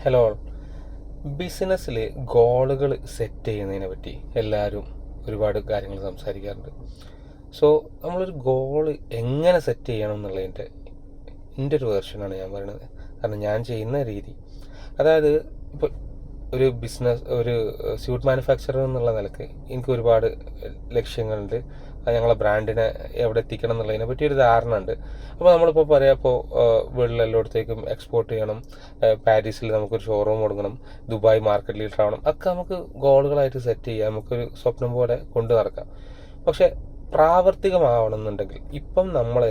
Hello. ബിസിനസ്സിൽ ഗോളുകൾ set ചെയ്യുന്നതിനെ പറ്റി എല്ലാവരും ഒരുപാട് കാര്യങ്ങൾ സംസാരിക്കാറുണ്ട്. സോ നമ്മളൊരു ഗോള് എങ്ങനെ സെറ്റ് ചെയ്യണം എന്നുള്ളതിൻ്റെ എൻ്റെ ഒരു വേർഷനാണ് ഞാൻ പറയുന്നത്. കാരണം ഞാൻ ചെയ്യുന്ന രീതി, അതായത് ഇപ്പോൾ ഒരു സ്യൂട്ട് മാനുഫാക്ചറർ എന്നുള്ള നിലക്ക് എനിക്ക് ഒരുപാട് ലക്ഷ്യങ്ങളുണ്ട്. ഞങ്ങളെ ബ്രാൻഡിനെ എവിടെ എത്തിക്കണം എന്നുള്ളതിനെ പറ്റി ഒരു ധാരണ ഉണ്ട്. അപ്പോൾ നമ്മളിപ്പോൾ പറയാം, ഇപ്പോൾ വേൾഡിൽ എല്ലായിടത്തേക്കും എക്സ്പോർട്ട് ചെയ്യണം, പാരീസിൽ നമുക്കൊരു ഷോറൂം കൊടുക്കണം, ദുബായ് മാർക്കറ്റ് ലീഡർ ആവണം, ഒക്കെ നമുക്ക് ഗോളുകളായിട്ട് സെറ്റ് ചെയ്യാം, നമുക്കൊരു സ്വപ്നം പോലെ കൊണ്ടു നടക്കാം. പക്ഷെ പ്രാവർത്തികമാവണം എന്നുണ്ടെങ്കിൽ ഇപ്പം നമ്മൾ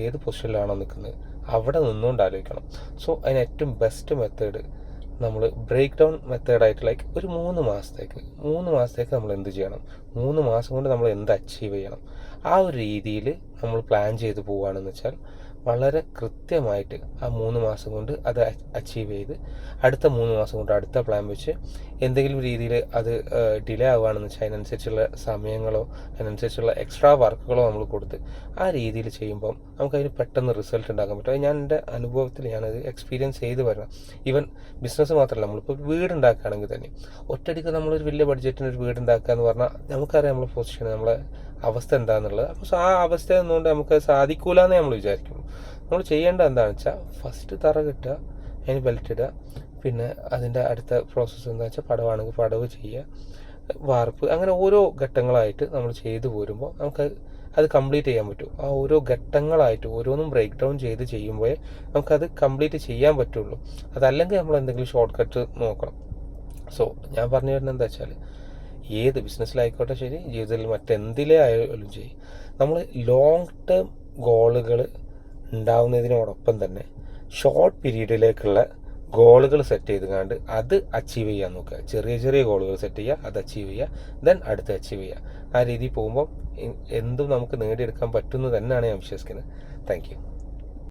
ഏത് പൊസിഷനിലാണോ നിൽക്കുന്നത് അവിടെ നിന്നുകൊണ്ട് ആലോചിക്കണം. സോ അതിന് ഏറ്റവും ബെസ്റ്റ് മെത്തേഡ് നമ്മൾ ബ്രേക്ക് ഡൗൺ മെത്തേഡായിട്ട്, ലൈക്ക് ഒരു 3 മാസത്തേക്ക് നമ്മൾ എന്ത് ചെയ്യണം, 3 മാസം കൊണ്ട് നമ്മൾ എന്ത് അച്ചീവ് ചെയ്യണം, ആ ഒരു രീതിയിൽ നമ്മൾ പ്ലാൻ ചെയ്ത് പോവുകയാണെന്ന് വെച്ചാൽ വളരെ കൃത്യമായിട്ട് ആ 3 മാസം കൊണ്ട് അത് അച്ചീവ് ചെയ്ത് അടുത്ത 3 മാസം കൊണ്ട് അടുത്ത പ്ലാൻ വെച്ച് എന്തെങ്കിലും രീതിയിൽ അത് ഡിലേ ആവുകയാണെന്ന് വെച്ചാൽ അതിനനുസരിച്ചുള്ള സമയങ്ങളോ അതിനനുസരിച്ചുള്ള എക്സ്ട്രാ വർക്കുകളോ നമ്മൾ കൊടുത്ത് ആ രീതിയിൽ ചെയ്യുമ്പം നമുക്കതിന് പെട്ടെന്ന് റിസൾട്ട് ഉണ്ടാക്കാൻ പറ്റും. അത് ഞാൻ എൻ്റെ അനുഭവത്തിൽ ഞാനത് എക്സ്പീരിയൻസ് ചെയ്ത് വരണം. ഈവൻ ബിസിനസ് മാത്രമല്ല, നമ്മളിപ്പോൾ വീടുണ്ടാക്കുകയാണെങ്കിൽ തന്നെ ഒറ്റയടിക്ക് നമ്മളൊരു വലിയ ബഡ്ജറ്റിന് ഒരു വീടുണ്ടാക്കുക എന്ന് പറഞ്ഞാൽ നമുക്കറിയാം നമ്മളെ പൊസിഷൻ, നമ്മളെ അവസ്ഥ എന്താണെന്നുള്ളത്. അപ്പോൾ ആ അവസ്ഥ നിന്നുകൊണ്ട് നമുക്ക് സാധിക്കൂല എന്ന് നമ്മൾ വിചാരിക്കും. നമ്മൾ ചെയ്യേണ്ടത് എന്താണെന്ന് വെച്ചാൽ ഫസ്റ്റ് തറ കെട്ടുക, അതിന് ബെൽറ്റ് ഇടുക, പിന്നെ അതിൻ്റെ അടുത്ത പ്രോസസ്സ് എന്താണെന്ന് വെച്ചാൽ പടവാണെങ്കിൽ പടവ് ചെയ്യുക, വാർപ്പ്, അങ്ങനെ ഓരോ ഘട്ടങ്ങളായിട്ട് നമ്മൾ ചെയ്തു പോരുമ്പോൾ അത് കംപ്ലീറ്റ് ചെയ്യാൻ പറ്റും. ആ ഓരോ ഘട്ടങ്ങളായിട്ട് ഓരോന്നും ബ്രേക്ക് ഡൗൺ ചെയ്ത് ചെയ്യുമ്പോഴേ നമുക്കത് കംപ്ലീറ്റ് ചെയ്യാൻ പറ്റുള്ളൂ. അതല്ലെങ്കിൽ നമ്മൾ എന്തെങ്കിലും ഷോർട്ട് കട്ട് നോക്കണം. സോ ഞാൻ പറഞ്ഞു വരുന്നത് എന്താ വെച്ചാൽ, ഏത് ബിസിനസ്സിലായിക്കോട്ടെ ശരി, ജീവിതത്തിൽ മറ്റെന്തിലേ ആയാലും ശരി, നമ്മൾ ലോങ് ടേം ഗോളുകൾ ഉണ്ടാവുന്നതിനോടൊപ്പം തന്നെ ഷോർട്ട് പീരീഡിലേക്കുള്ള ഗോളുകൾ സെറ്റ് ചെയ്തുകൊണ്ട് അത് അച്ചീവ് ചെയ്യാൻ നോക്കുക. ചെറിയ ചെറിയ ഗോളുകൾ സെറ്റ് ചെയ്യുക, അത് അച്ചീവ് ചെയ്യുക, ദെൻ അടുത്ത് അച്ചീവ് ചെയ്യുക. ആ രീതിയിൽ പോകുമ്പോൾ എന്തും നമുക്ക് നേടിയെടുക്കാൻ പറ്റുമെന്ന് തന്നെയാണ് ഞാൻ വിശ്വസിക്കുന്നത്. Thank you.